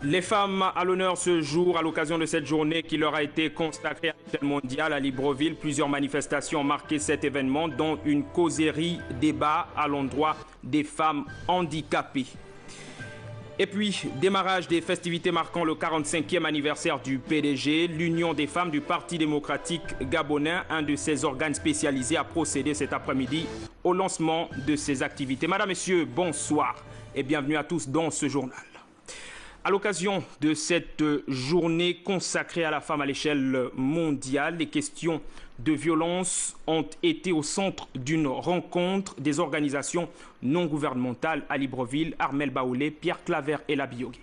Les femmes à l'honneur ce jour, à l'occasion de cette journée qui leur a été consacrée à l'échelle mondiale à Libreville. Plusieurs manifestations ont marqué cet événement, dont une causerie débat à l'endroit des femmes handicapées. Et puis, démarrage des festivités marquant le 45e anniversaire du PDG, l'Union des femmes du Parti démocratique gabonais, un de ses organes spécialisés, a procédé cet après-midi au lancement de ses activités. Madame, Messieurs, bonsoir et bienvenue à tous dans ce journal. À l'occasion de cette journée consacrée à la femme à l'échelle mondiale, les questions de violence ont été au centre d'une rencontre des organisations non gouvernementales à Libreville. Armel Baoulé, Pierre Claver et la Biogé.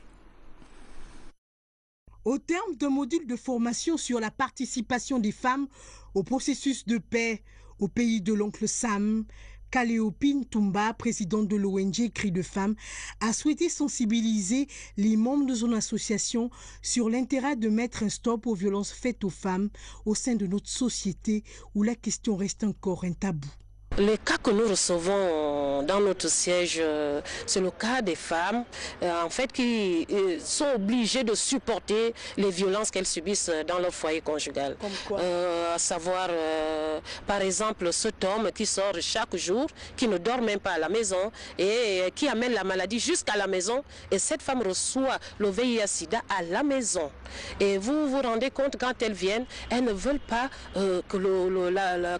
Au terme d'un module de formation sur la participation des femmes au processus de paix au pays de l'oncle Sam, Kaléopine Toumba, présidente de l'ONG Cris de Femmes, a souhaité sensibiliser les membres de son association sur l'intérêt de mettre un stop aux violences faites aux femmes au sein de notre société où la question reste encore un tabou. Les cas que nous recevons dans notre siège, c'est le cas des femmes en fait, qui sont obligées de supporter les violences qu'elles subissent dans leur foyer conjugal. Comme quoi à savoir, par exemple, cet homme qui sort chaque jour, qui ne dort même pas à la maison et qui amène la maladie jusqu'à la maison. Et cette femme reçoit le VIH-Sida à la maison. Et vous vous rendez compte, quand elles viennent, elles ne veulent pas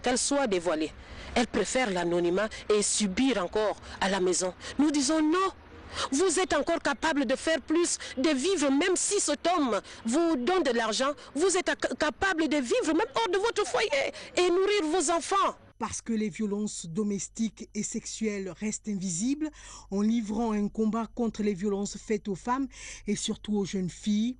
qu'elles soient dévoilées. Elles préfèrent l'anonymat et subir encore à la maison. Nous disons non. Vous êtes encore capable de faire plus, de vivre, même si cet homme vous donne de l'argent, vous êtes capable de vivre même hors de votre foyer et nourrir vos enfants. Parce que les violences domestiques et sexuelles restent invisibles, en livrant un combat contre les violences faites aux femmes et surtout aux jeunes filles,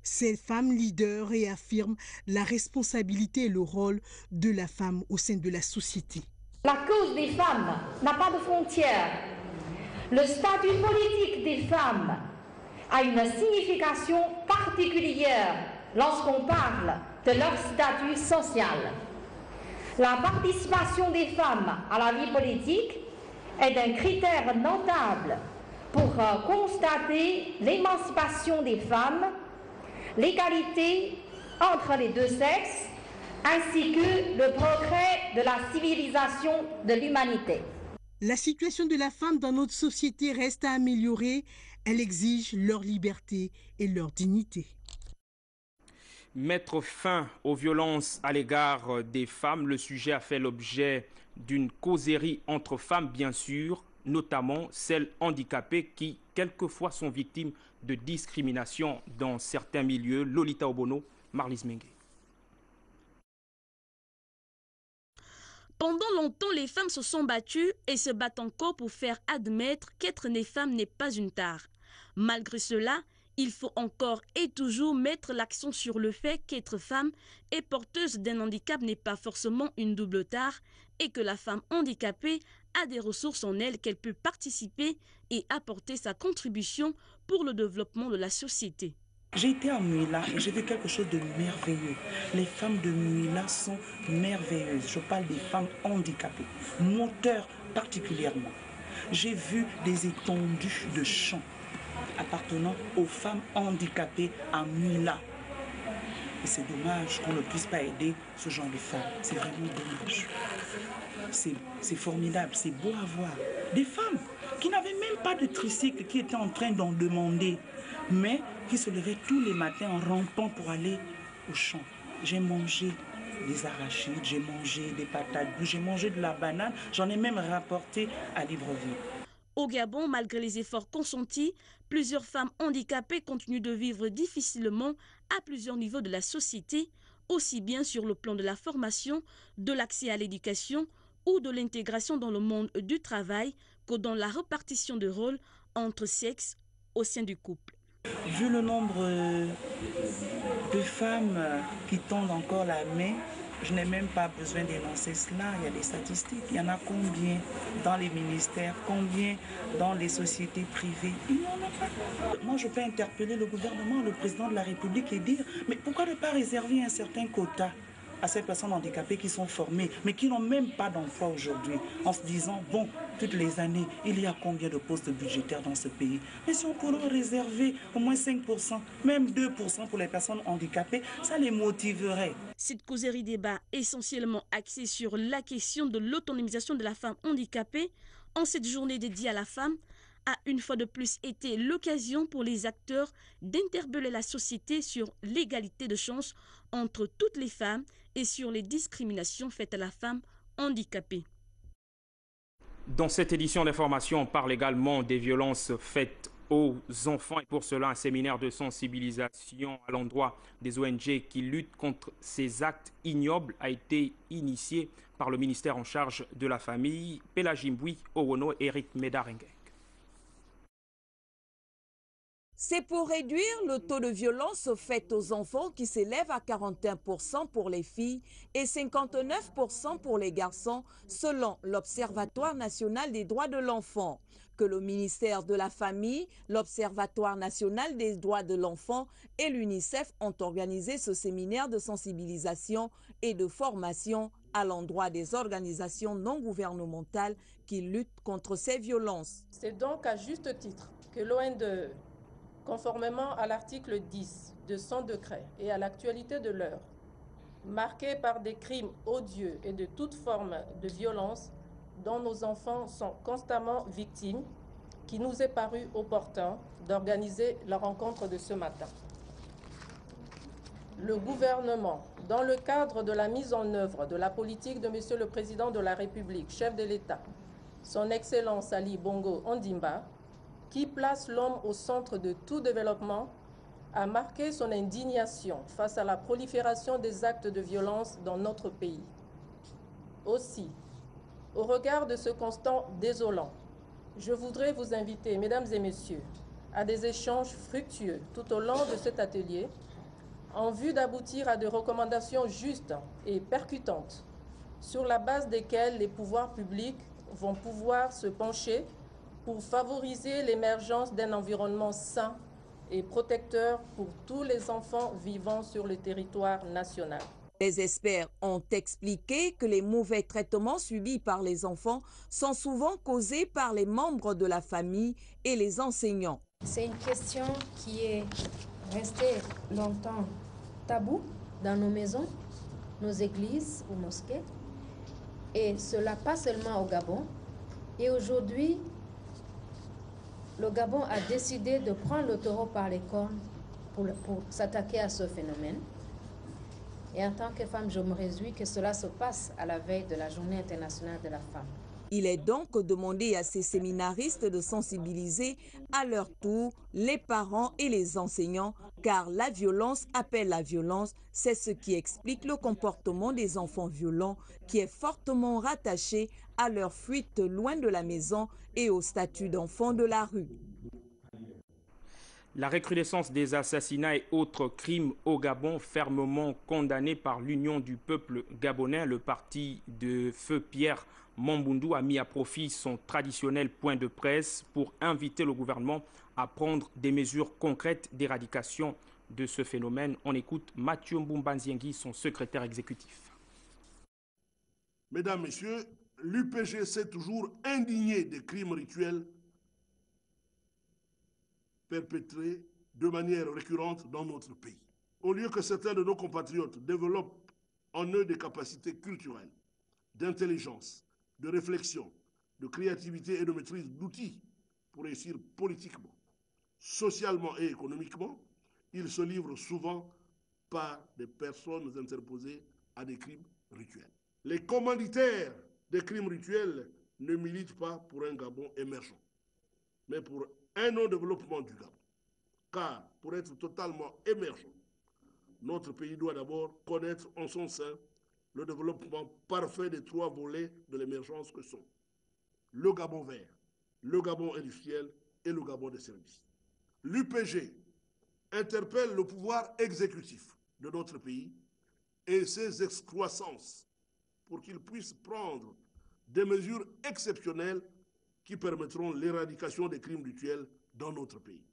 ces femmes leaders réaffirment la responsabilité et le rôle de la femme au sein de la société. La cause des femmes n'a pas de frontières. Le statut politique des femmes a une signification particulière lorsqu'on parle de leur statut social. La participation des femmes à la vie politique est un critère notable pour constater l'émancipation des femmes, l'égalité entre les deux sexes, ainsi que le progrès de la civilisation de l'humanité. La situation de la femme dans notre société reste à améliorer. Elle exige leur liberté et leur dignité. Mettre fin aux violences à l'égard des femmes, le sujet a fait l'objet d'une causerie entre femmes, bien sûr, notamment celles handicapées qui, quelquefois, sont victimes de discrimination dans certains milieux. Lolita Obono, Marlise Mengue. Pendant longtemps, les femmes se sont battues et se battent encore pour faire admettre qu'être née femme n'est pas une tare. Malgré cela, il faut encore et toujours mettre l'accent sur le fait qu'être femme et porteuse d'un handicap n'est pas forcément une double tare et que la femme handicapée a des ressources en elle qu'elle peut participer et apporter sa contribution pour le développement de la société. J'ai été à Muila et j'ai vu quelque chose de merveilleux. Les femmes de Muila sont merveilleuses. Je parle des femmes handicapées, moteurs particulièrement. J'ai vu des étendues de champs appartenant aux femmes handicapées à Muila. Et c'est dommage qu'on ne puisse pas aider ce genre de femmes. C'est vraiment dommage. C'est formidable, c'est beau à voir. Des femmes qui n'avaient même pas de tricycle, qui étaient en train d'en demander, mais qui se levaient tous les matins en rampant pour aller au champ. J'ai mangé des arachides, j'ai mangé des patates douces, j'ai mangé de la banane, j'en ai même rapporté à Libreville. Au Gabon, malgré les efforts consentis, plusieurs femmes handicapées continuent de vivre difficilement à plusieurs niveaux de la société, aussi bien sur le plan de la formation, de l'accès à l'éducation ou de l'intégration dans le monde du travail que dans la répartition de rôles entre sexes au sein du couple. Vu le nombre de femmes qui tendent encore la main, je n'ai même pas besoin d'énoncer cela. Il y a des statistiques. Il y en a combien dans les ministères, combien dans les sociétés privées? Il n'y en a pas. Moi, je peux interpeller le gouvernement, le président de la République et dire, mais pourquoi ne pas réserver un certain quota à ces personnes handicapées qui sont formées, mais qui n'ont même pas d'emploi aujourd'hui, en se disant, bon, toutes les années, il y a combien de postes budgétaires dans ce pays? Mais si on pourrait réserver au moins 5%, même 2% pour les personnes handicapées, ça les motiverait. Cette causerie débat essentiellement axée sur la question de l'autonomisation de la femme handicapée en cette journée dédiée à la femme a une fois de plus été l'occasion pour les acteurs d'interpeller la société sur l'égalité de chance entre toutes les femmes et sur les discriminations faites à la femme handicapée. Dans cette édition d'information, on parle également des violences faites aux enfants et pour cela un séminaire de sensibilisation à l'endroit des ONG qui luttent contre ces actes ignobles a été initié par le ministère en charge de la famille, Pelajimbui Owono et Eric Medarenge. C'est pour réduire le taux de violence faite aux enfants qui s'élève à 41% pour les filles et 59% pour les garçons, selon l'Observatoire national des droits de l'enfant, que le ministère de la Famille, l'Observatoire national des droits de l'enfant et l'UNICEF ont organisé ce séminaire de sensibilisation et de formation à l'endroit des organisations non gouvernementales qui luttent contre ces violences. C'est donc à juste titre que l'ONDE, conformément à l'article 10 de son décret et à l'actualité de l'heure, marquée par des crimes odieux et de toute forme de violence dont nos enfants sont constamment victimes, qui nous est paru opportun d'organiser la rencontre de ce matin. Le gouvernement, dans le cadre de la mise en œuvre de la politique de Monsieur le Président de la République, chef de l'État, Son Excellence Ali Bongo Ondimba, qui place l'homme au centre de tout développement, a marqué son indignation face à la prolifération des actes de violence dans notre pays. Aussi, au regard de ce constat désolant, je voudrais vous inviter, mesdames et messieurs, à des échanges fructueux tout au long de cet atelier, en vue d'aboutir à des recommandations justes et percutantes, sur la base desquelles les pouvoirs publics vont pouvoir se pencher pour favoriser l'émergence d'un environnement sain et protecteur pour tous les enfants vivant sur le territoire national. Les experts ont expliqué que les mauvais traitements subis par les enfants sont souvent causés par les membres de la famille et les enseignants. C'est une question qui est restée longtemps tabou dans nos maisons, nos églises ou mosquées, et cela pas seulement au Gabon. Et aujourd'hui, le Gabon a décidé de prendre le taureau par les cornes pour s'attaquer à ce phénomène. Et en tant que femme, je me réjouis que cela se passe à la veille de la Journée internationale de la femme. Il est donc demandé à ces séminaristes de sensibiliser à leur tour les parents et les enseignants, car la violence appelle la violence. C'est ce qui explique le comportement des enfants violents, qui est fortement rattaché à leur fuite loin de la maison et au statut d'enfant de la rue. La recrudescence des assassinats et autres crimes au Gabon, fermement condamnés par l'Union du peuple gabonais, le parti de feu Pierre Mamboundou a mis à profit son traditionnel point de presse pour inviter le gouvernement à prendre des mesures concrètes d'éradication de ce phénomène. On écoute Mathieu Mbumbanziengui, son secrétaire exécutif. Mesdames, Messieurs, l'UPG s'est toujours indigné des crimes rituels perpétrés de manière récurrente dans notre pays. Au lieu que certains de nos compatriotes développent en eux des capacités culturelles, d'intelligence, de réflexion, de créativité et de maîtrise d'outils pour réussir politiquement, socialement et économiquement, ils se livrent souvent par des personnes interposées à des crimes rituels. Les commanditaires des crimes rituels ne militent pas pour un Gabon émergent, mais pour un non-développement du Gabon. Car pour être totalement émergent, notre pays doit d'abord connaître en son sein le développement parfait des trois volets de l'émergence que sont le Gabon vert, le Gabon industriel et le Gabon des services. L'UPG interpelle le pouvoir exécutif de notre pays et ses excroissances pour qu'il puisse prendre des mesures exceptionnelles qui permettront l'éradication des crimes rituels dans notre pays.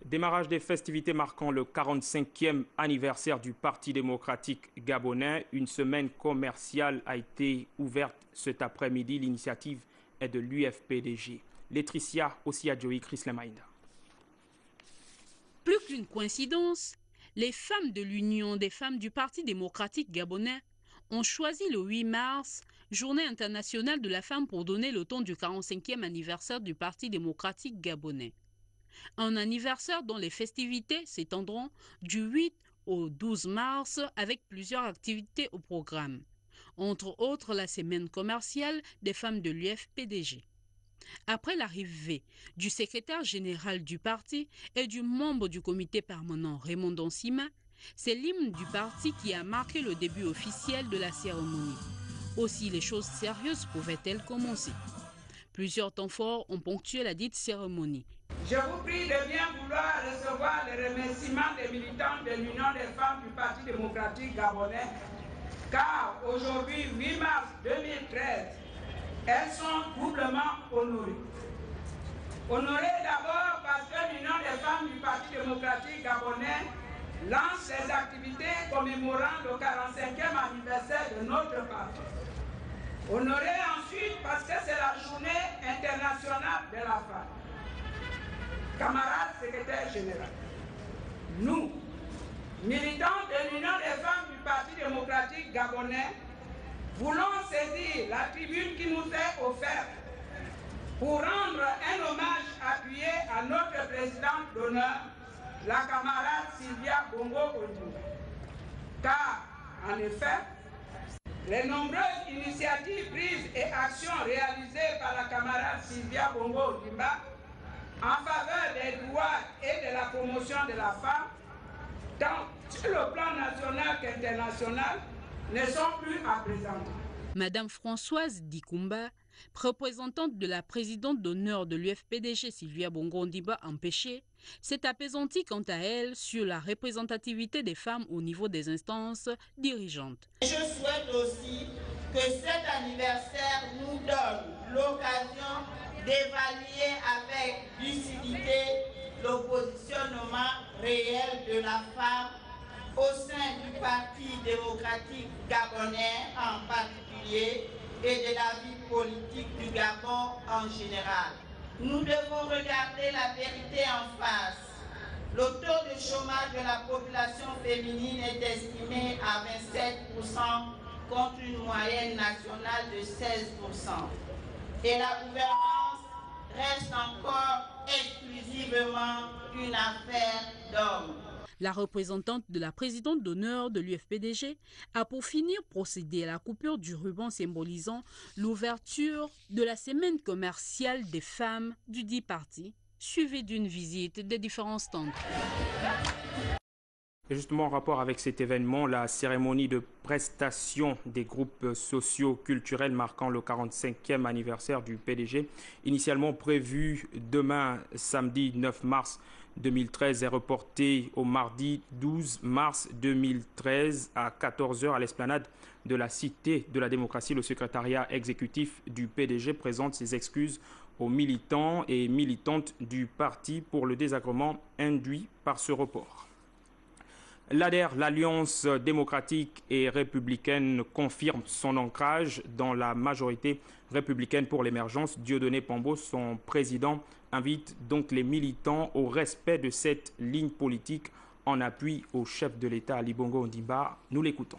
Démarrage des festivités marquant le 45e anniversaire du Parti démocratique gabonais. Une semaine commerciale a été ouverte cet après-midi. L'initiative est de l'UFPDG. Laetitia Osiadjoui, Chris Lemaïda. Plus qu'une coïncidence, les femmes de l'Union des femmes du Parti démocratique gabonais ont choisi le 8 mars, journée internationale de la femme, pour donner le ton du 45e anniversaire du Parti démocratique gabonais. Un anniversaire dont les festivités s'étendront du 8 au 12 mars avec plusieurs activités au programme, entre autres la semaine commerciale des femmes de l'UFPDG. Après l'arrivée du secrétaire général du parti et du membre du comité permanent Raymond Donsima, c'est l'hymne du parti qui a marqué le début officiel de la cérémonie. Aussi, les choses sérieuses pouvaient-elles commencer. Plusieurs temps forts ont ponctué la dite cérémonie. Je vous prie de bien vouloir recevoir les remerciements des militants de l'Union des femmes du Parti démocratique gabonais, car aujourd'hui, 8 mars 2013, elles sont doublement honorées. Honorées d'abord parce que l'Union des femmes du Parti démocratique gabonais lance les activités commémorant le 45e anniversaire de notre parti. Honorées ensuite parce que c'est la journée internationale de la femme. Camarades secrétaire général, nous, militants de l'Union des femmes du Parti démocratique gabonais, voulons saisir la tribune qui nous est offerte pour rendre un hommage appuyé à notre présidente d'honneur, la camarade Sylvia Bongo Ondimba. Car, en effet, les nombreuses initiatives prises et actions réalisées par la camarade Sylvia Bongo Ondimba en faveur des droits et de la promotion de la femme, tant sur le plan national qu'international, ne sont plus à présenter. Madame Françoise Dikumba, représentante de la présidente d'honneur de l'UFPDG Sylvia Bongo Ondimba empêchée, s'est apaisantie quant à elle sur la représentativité des femmes au niveau des instances dirigeantes. Je souhaite aussi que cet anniversaire nous donne l'occasion d'évaluer avec lucidité le positionnement réel de la femme au sein du Parti démocratique gabonais en particulier et de la vie politique du Gabon en général. Nous devons regarder la vérité en face. Le taux de chômage de la population féminine est estimé à 27% contre une moyenne nationale de 16%. Et la gouvernance reste encore exclusivement une affaire d'hommes. La représentante de la présidente d'honneur de l'UFPDG a pour finir procédé à la coupure du ruban symbolisant l'ouverture de la semaine commerciale des femmes du dit parti, suivie d'une visite des différents stands. Et justement, en rapport avec cet événement, la cérémonie de prestation des groupes socio-culturels marquant le 45e anniversaire du PDG, initialement prévue demain, samedi 9 mars 2013, est reportée au mardi 12 mars 2013 à 14h à l'esplanade de la Cité de la démocratie. Le secrétariat exécutif du PDG présente ses excuses aux militants et militantes du parti pour le désagrément induit par ce report. L'ADER, l'Alliance démocratique et républicaine, confirme son ancrage dans la majorité républicaine pour l'émergence. Dieudonné Pombo, son président, invite donc les militants au respect de cette ligne politique en appui au chef de l'État, Ali Bongo Ondimba. Nous l'écoutons.